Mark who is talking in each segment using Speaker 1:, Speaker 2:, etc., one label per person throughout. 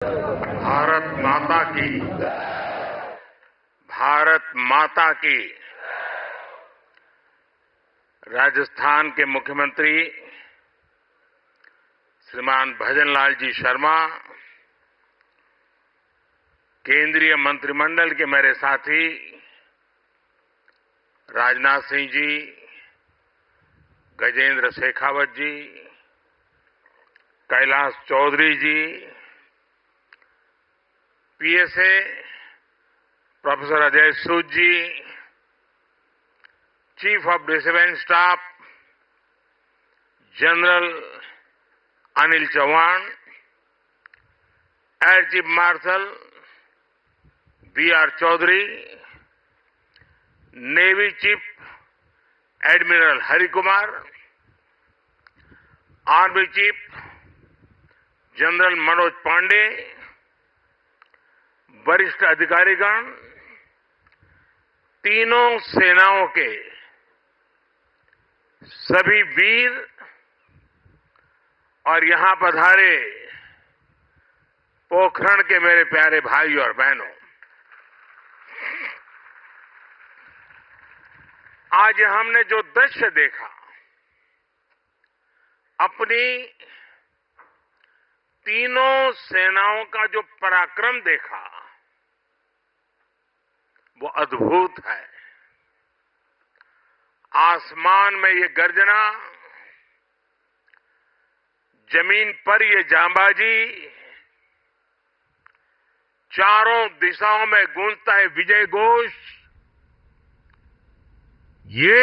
Speaker 1: भारत माता की, भारत माता की। राजस्थान के मुख्यमंत्री श्रीमान भजनलाल जी शर्मा, केंद्रीय मंत्रिमंडल के मेरे साथी Rajnath Singh ji, Gajendra Shekhawat ji, Kailash Choudhary ji, PSA professor Ajay Sood ji, chief of defence staff general Anil Chauhan, air chief marshal BR Chaudhari, navy chief admiral Hari Kumar, army chief general Manoj Pande, वरिष्ठ अधिकारीगण, तीनों सेनाओं के सभी वीर और यहां पधारे पोखरण के मेरे प्यारे भाई और बहनों, आज हमने जो दृश्य देखा, अपनी तीनों सेनाओं का जो पराक्रम देखा, वो अद्भुत है। आसमान में ये गर्जना, जमीन पर ये जांबाजी, चारों दिशाओं में गूंजता है विजय घोष, ये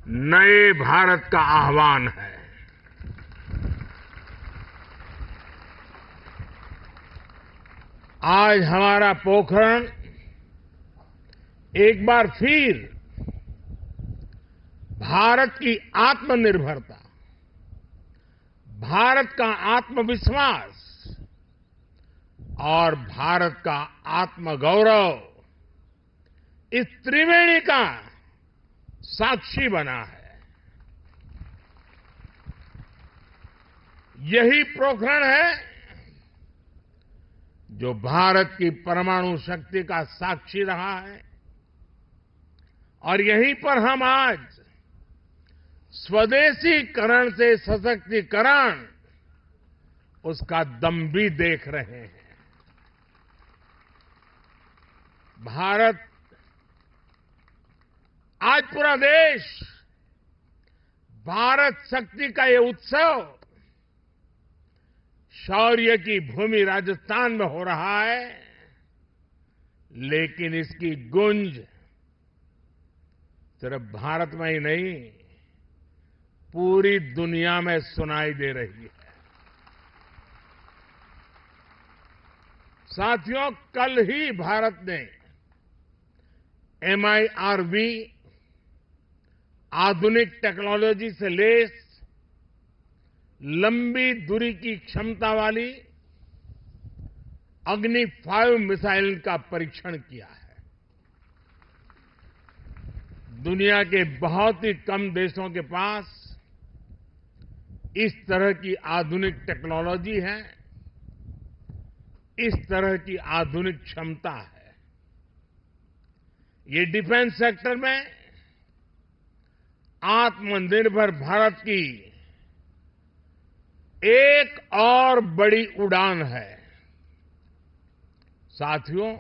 Speaker 1: नए भारत का आह्वान है। आज हमारा पोखरण एक बार फिर भारत की आत्मनिर्भरता, भारत का आत्मविश्वास और भारत का आत्मगौरव, इस त्रिवेणी का साक्षी बना है। यही पोखरण है जो भारत की परमाणु शक्ति का साक्षी रहा है, और यहीं पर हम आज स्वदेशीकरण से सशक्तिकरण, उसका दम भी देख रहे हैं। भारत, आज पूरा देश भारत शक्ति का ये उत्सव शौर्य की भूमि राजस्थान में हो रहा है, लेकिन इसकी गूंज सिर्फ भारत में ही नहीं, पूरी दुनिया में सुनाई दे रही है। साथियों, कल ही भारत ने MIRV आधुनिक टेक्नोलॉजी से लैस लंबी दूरी की क्षमता वाली अग्नि 5 मिसाइल का परीक्षण किया है। दुनिया के बहुत ही कम देशों के पास इस तरह की आधुनिक टेक्नोलॉजी है, इस तरह की आधुनिक क्षमता है। ये डिफेंस सेक्टर में आत्मनिर्भर भारत की एक और बड़ी उड़ान है। साथियों,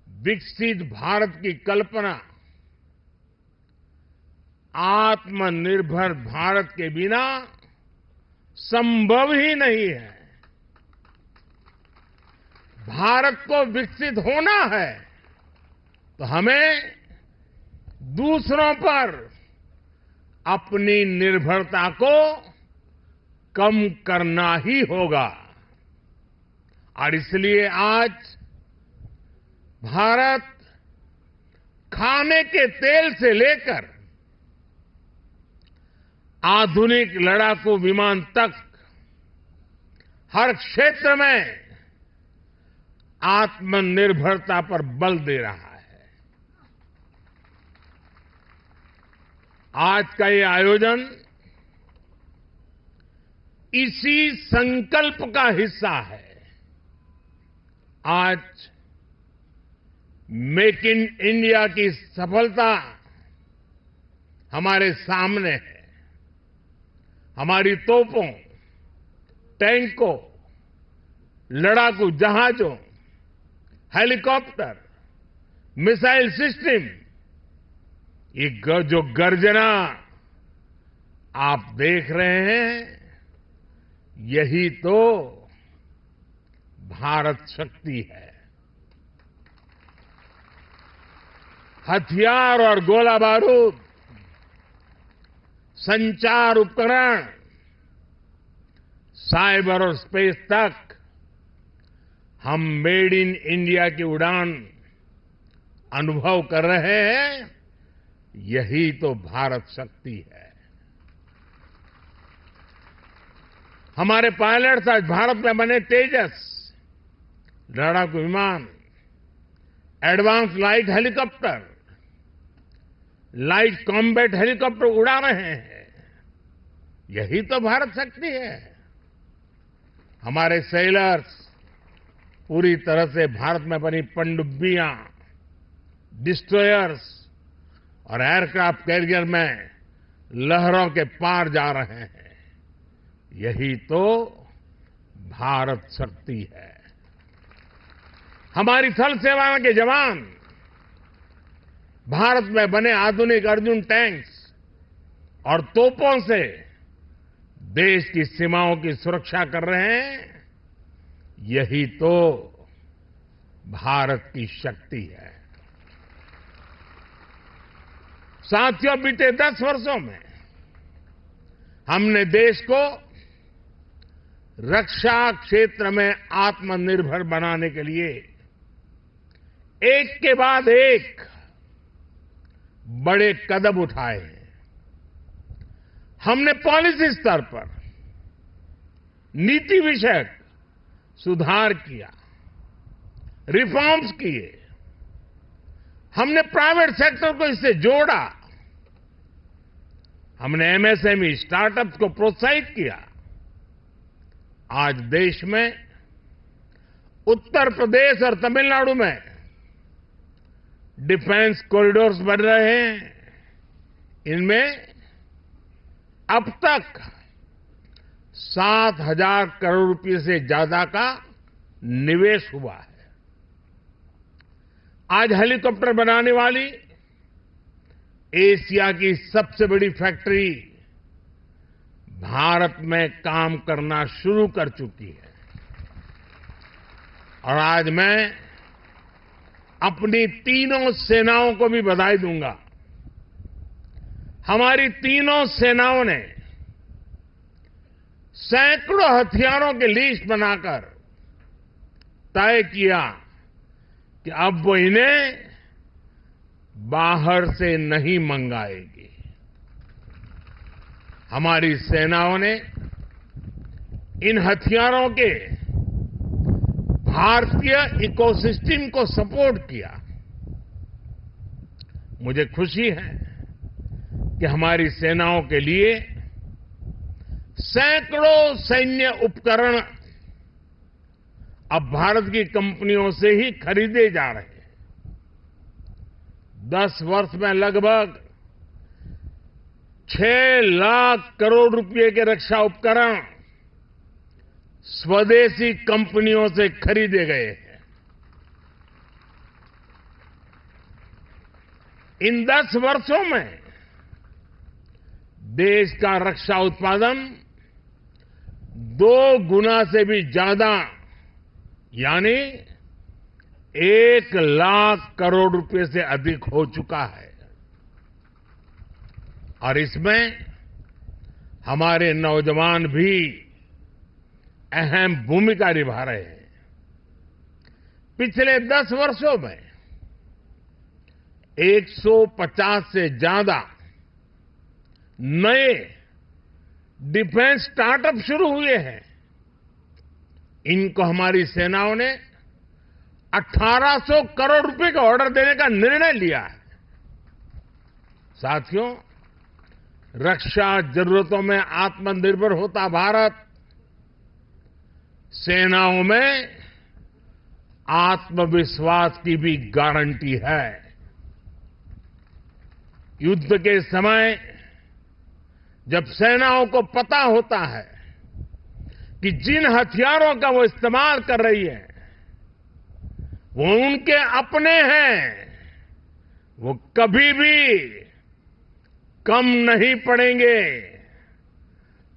Speaker 1: विकसित भारत की कल्पना आत्मनिर्भर भारत के बिना संभव ही नहीं है। भारत को विकसित होना है तो हमें दूसरों पर अपनी निर्भरता को कम करना ही होगा, और इसलिए आज भारत खाने के तेल से लेकर आधुनिक लड़ाकू विमान तक हर क्षेत्र में आत्मनिर्भरता पर बल दे रहा है। आज का ये आयोजन इसी संकल्प का हिस्सा है आज मेक इन इंडिया की सफलता हमारे सामने है। हमारी तोपों, टैंकों, लड़ाकू जहाजों, हेलीकॉप्टर, मिसाइल सिस्टम, ये जो गर्जना आप देख रहे हैं, यही तो भारत शक्ति है। हथियार और गोला बारूद, संचार उपकरण, साइबर और स्पेस तक हम मेड इन इंडिया की उड़ान अनुभव कर रहे हैं। यही तो भारत शक्ति है। हमारे पायलट्स आज भारत में बने तेजस लड़ाकू विमान, advance light helicopter, light combat helicopter उड़ा रहे हैं। यही तो भारत शक्ति है। हमारे सेलर्स पूरी तरह से भारत में बनी पनडुब्बियां, डिस्ट्रॉयर्स और एयरक्राफ्ट कैरियर में लहरों के पार जा रहे हैं। यही तो भारत शक्ति है। हमारी थल सेना के जवान भारत में बने आधुनिक अर्जुन टैंक्स और तोपों से देश की सीमाओं की सुरक्षा कर रहे हैं। यही तो भारत की शक्ति है। साथियों, बीते 10 वर्षों में हमने देश को रक्षा क्षेत्र में आत्मनिर्भर बनाने के लिए एक के बाद एक बड़े कदम उठाए हैं। हमने पॉलिसी स्तर पर नीति विषयक सुधार किया, रिफॉर्म्स किए। हमने प्राइवेट सेक्टर को इससे जोड़ा। हमने एमएसएमई स्टार्टअप्स को प्रोत्साहित किया। आज देश में उत्तर प्रदेश और तमिलनाडु में डिफेंस कॉरिडोर्स बन रहे हैं। इनमें अब तक 7,000 करोड़ रुपए से ज्यादा का निवेश हुआ है। आज हेलीकॉप्टर बनाने वाली एशिया की सबसे बड़ी फैक्ट्री भारत में काम करना शुरू कर चुकी है। और आज मैं अपनी तीनों सेनाओं को भी बधाई दूंगा। हमारी तीनों सेनाओं ने सैकड़ों हथियारों की लिस्ट बनाकर तय किया कि अब वो इन्हें बाहर से नहीं मंगाएगी। हमारी सेनाओं ने इन हथियारों के भारतीय इकोसिस्टम को सपोर्ट किया। मुझे खुशी है कि हमारी सेनाओं के लिए सैकड़ों सैन्य उपकरण अब भारत की कंपनियों से ही खरीदे जा रहे हैं। 10 वर्ष में लगभग 6 लाख करोड़ रुपए के रक्षा उपकरण स्वदेशी कंपनियों से खरीदे गए हैं। इन 10 वर्षों में देश का रक्षा उत्पादन 2 गुना से भी ज्यादा यानी 1 लाख करोड़ रुपए से अधिक हो चुका है। और इसमें हमारे नौजवान भी अहम भूमिका निभा रहे हैं। पिछले 10 वर्षों में 150 से ज्यादा नए डिफेंस स्टार्टअप शुरू हुए हैं। इनको हमारी सेनाओं ने 1800 करोड़ रुपए का ऑर्डर देने का निर्णय लिया है। साथियों, रक्षा जरूरतों में आत्मनिर्भर होता भारत सेनाओं में आत्मविश्वास की भी गारंटी है। युद्ध के समय जब सेनाओं को पता होता है कि जिन हथियारों का वो इस्तेमाल कर रही है वो उनके अपने हैं, वो कभी भी कम नहीं पड़ेंगे,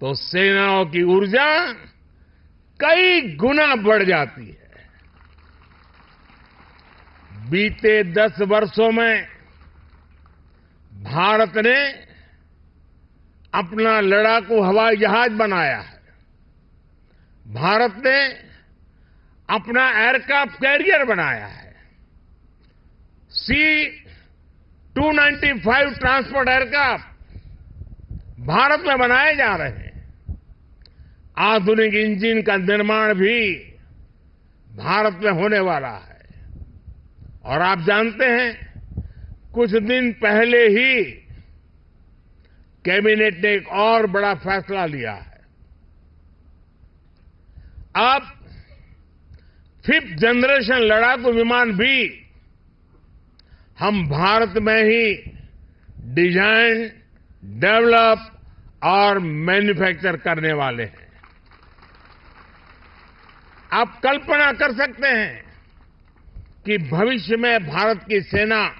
Speaker 1: तो सेनाओं की ऊर्जा कई गुना बढ़ जाती है। बीते 10 वर्षों में भारत ने अपना लड़ाकू हवाई जहाज बनाया है। भारत ने अपना एयरक्राफ्ट कैरियर बनाया है। C-295 ट्रांसपोर्ट एयरक्राफ्ट भारत में बनाए जा रहे हैं। आधुनिक इंजन का निर्माण भी भारत में होने वाला है। और आप जानते हैं, कुछ दिन पहले ही कैबिनेट ने एक और बड़ा फैसला लिया है। अब 5th जनरेशन लड़ाकू विमान भी हम भारत में ही डिजाइन, डेवलप और मैन्युफैक्चर करने वाले हैं। आप कल्पना कर सकते हैं कि भविष्य में भारत की सेना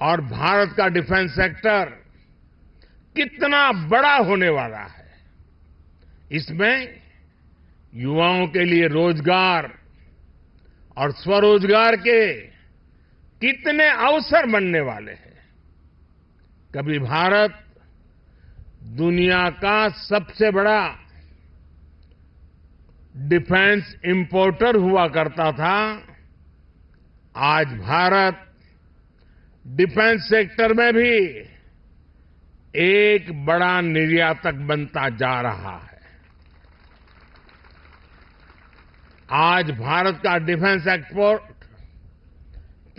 Speaker 1: और भारत का डिफेंस सेक्टर कितना बड़ा होने वाला है। इसमें युवाओं के लिए रोजगार और स्वरोजगार के कितने अवसर बनने वाले हैं। कभी भारत दुनिया का सबसे बड़ा डिफेंस इंपोर्टर हुआ करता था। आज भारत डिफेंस सेक्टर में भी एक बड़ा निर्यातक बनता जा रहा है। आज भारत का डिफेंस एक्सपोर्ट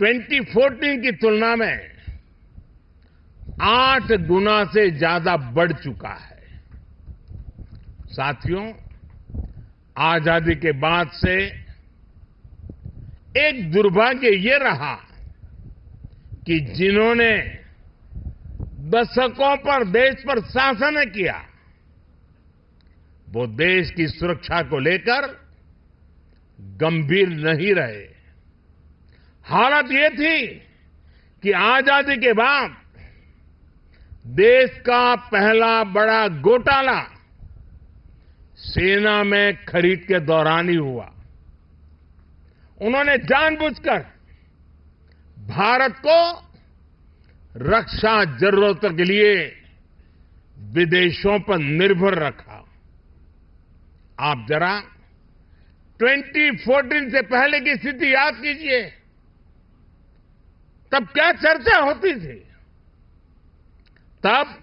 Speaker 1: 2014 की तुलना में 8 गुना से ज्यादा बढ़ चुका है। साथियों, आजादी के बाद से एक दुर्भाग्य ये रहा कि जिन्होंने दशकों पर देश पर शासन किया, वो देश की सुरक्षा को लेकर गंभीर नहीं रहे। हालत ये थी कि आजादी के बाद देश का पहला बड़ा घोटाला सेना में खरीद के दौरान ही हुआ। उन्होंने जानबूझकर भारत को रक्षा जरूरतों के लिए विदेशों पर निर्भर रखा। आप जरा 2014 से पहले की स्थिति याद कीजिए। तब क्या चर्चा होती थी? तब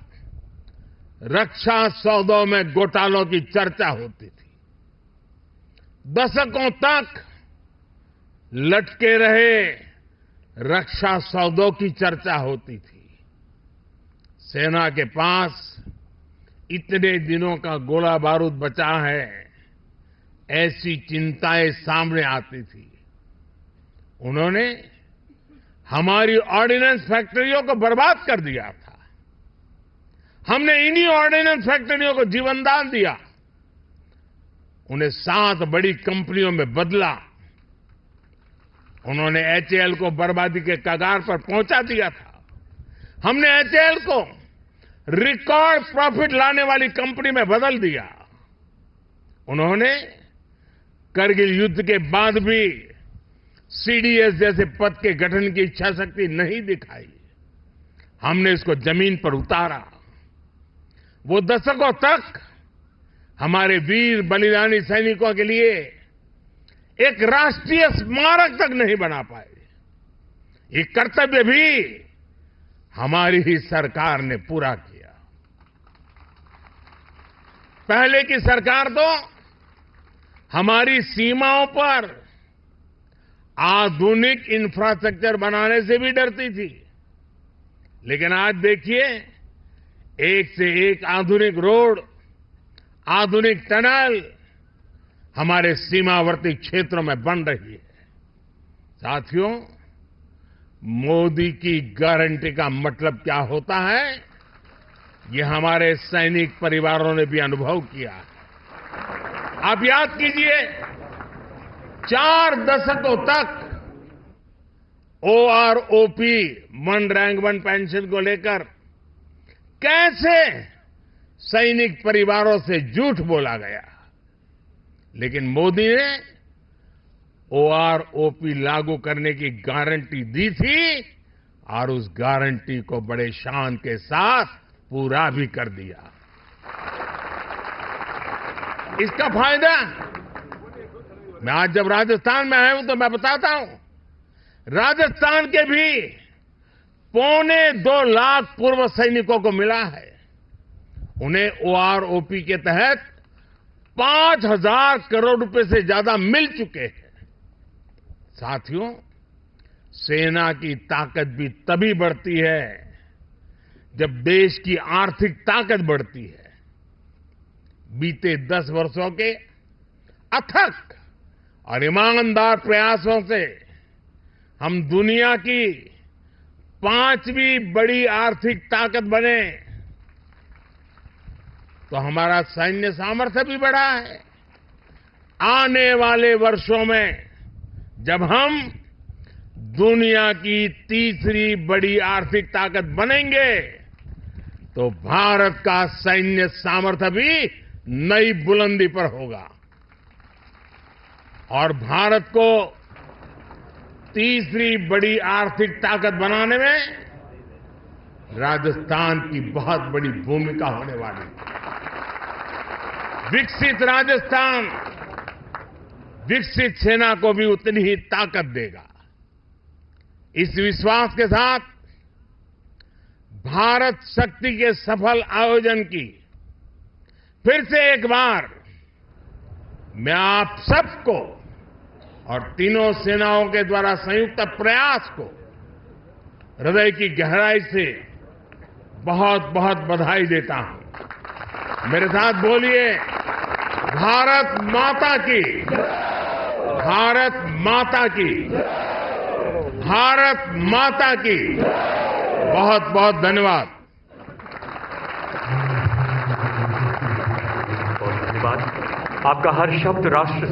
Speaker 1: रक्षा सौदों में घोटालों की चर्चा होती थी। दशकों तक लटके रहे रक्षा सौदों की चर्चा होती थी। सेना के पास इतने दिनों का गोला बारूद बचा है, ऐसी चिंताएं सामने आती थी। उन्होंने हमारी ऑर्डिनेंस फैक्ट्रियों को बर्बाद कर दिया था। हमने इन्हीं ऑर्डिनेंस फैक्ट्रियों को जीवनदान दिया, उन्हें 7 बड़ी कंपनियों में बदला। उन्होंने एचएएल को बर्बादी के कगार पर पहुंचा दिया था। हमने एचएएल को रिकॉर्ड प्रॉफिट लाने वाली कंपनी में बदल दिया। उन्होंने करगिल युद्ध के बाद भी सीडीएस जैसे पद के गठन की इच्छा शक्ति नहीं दिखाई। हमने इसको जमीन पर उतारा। वो दशकों तक हमारे वीर बलिदानी सैनिकों के लिए एक राष्ट्रीय स्मारक तक नहीं बना पाए। ये कर्तव्य भी हमारी ही सरकार ने पूरा किया। पहले की सरकार तो हमारी सीमाओं पर आधुनिक इंफ्रास्ट्रक्चर बनाने से भी डरती थी। लेकिन आज देखिए, एक से एक आधुनिक रोड, आधुनिक टनल, हमारे सीमावर्ती क्षेत्रों में बन रही है। साथियों, मोदी की गारंटी का मतलब क्या होता है, ये हमारे सैनिक परिवारों ने भी अनुभव किया है। आप याद कीजिए, 4 दशकों तक OROP, one rank one pension को लेकर कैसे सैनिक परिवारों से झूठ बोला गया, लेकिन मोदी ने ओआरओपी लागू करने की गारंटी दी थी और उस गारंटी को बड़े शान के साथ पूरा भी कर दिया। इसका फायदा मैं आज जब राजस्थान में आया हूं तो मैं बताता हूं, राजस्थान के भी 2.25 लाख पूर्व सैनिकों को मिला है। उन्हें ओआरओपी के तहत 5,000 करोड़ रुपए से ज्यादा मिल चुके हैं। साथियों, सेना की ताकत भी तभी बढ़ती है जब देश की आर्थिक ताकत बढ़ती है। बीते 10 वर्षों के अथक और ईमानदार प्रयासों से हम दुनिया की 5वीं बड़ी आर्थिक ताकत बने, तो हमारा सैन्य सामर्थ्य भी बढ़ा है। आने वाले वर्षों में जब हम दुनिया की 3री बड़ी आर्थिक ताकत बनेंगे, तो भारत का सैन्य सामर्थ्य भी नई बुलंदी पर होगा और भारत को 3री बड़ी आर्थिक ताकत बनाने में राजस्थान की बहुत बड़ी भूमिका होने वाली है। विकसित राजस्थान विकसित सेना को भी उतनी ही ताकत देगा। इस विश्वास के साथ भारत शक्ति के सफल आयोजन की फिर से एक बार मैं आप सबको और तीनों सेनाओं के द्वारा संयुक्त प्रयास को हृदय की गहराई से बहुत बहुत बधाई देता हूं। मेरे साथ बोलिए, भारत माता की, भारत माता की, भारत माता की। बहुत बहुत धन्यवाद।
Speaker 2: बहुत धन्यवाद। आपका हर शब्द राष्ट्र